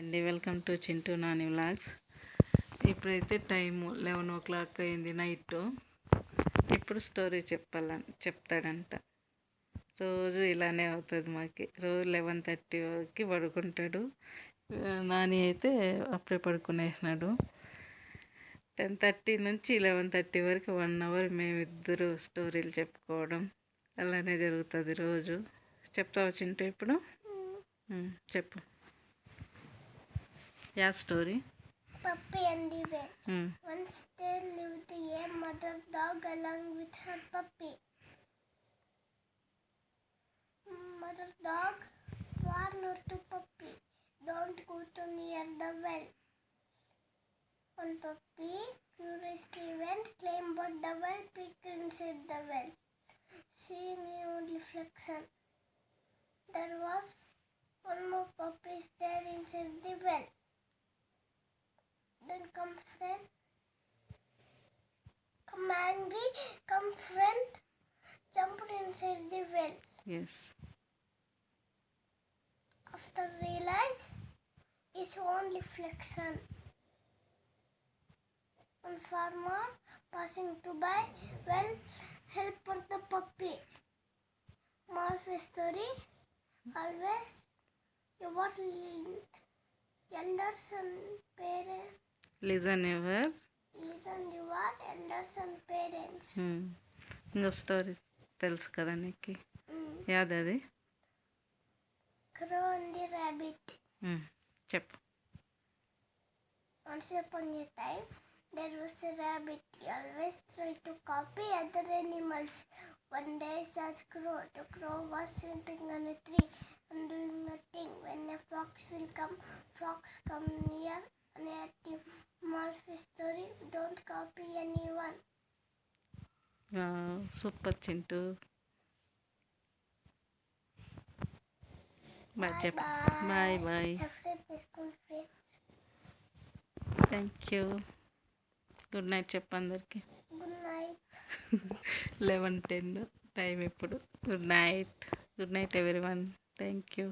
అండి, welcome to Chintu Nani vlogs. ఇప్పుడైతే time 11 అయింది నైట్. ఇప్పుడు స్టోరీ చెప్తాడంట. రోజు ఇలానే అవుతుంది మాకి. రోజు 11:30కి పడుకుంటాడు. నాని అయితే అప్పుడే పడుకునేసినాడు. 10:30 నుంచి 11:30 వరకు 1 అవర్ మేమిద్దరు స్టోరీలు చెప్పుకోవడం అలానే జరుగుతుంది రోజు. చెప్తావా చింటూ ఇప్పుడు? చెప్పు. Yeah, story. Puppy and the Whale. Once there lived a mother dog along with her puppy. Mother dog warned to puppy, "Don't go too near the well." One puppy curiously went, climbed the well, peeked inside the well. Seeing a own reflection, there was one more puppy there inside the well. Then come angry, friend, jumped inside the well. Yes. After realize his own reflection. One farmer passing to buy well helped the puppy. Moral of the story: always your elders and parents. Listen your elders and parents. ఇంకో story తెలుసు కదా నీకు? యాదది? Crow and the Rabbit. చెప్పు. Once upon a time, there was a rabbit. He always tried to copy other animals. One day he saw the crow. The crow was sitting on a tree and doing nothing. When a fox will come, fox come near and at him. Moral of the story: don't copy anyone. Super Chintu. Bye చెప్పు. Bye bye. Subscribe చేసుకోండి friends. Thank you. Good night చెప్పు అందరికి. Good night. 11:10 time ఇప్పుడు. Good night. Good night everyone. Thank you.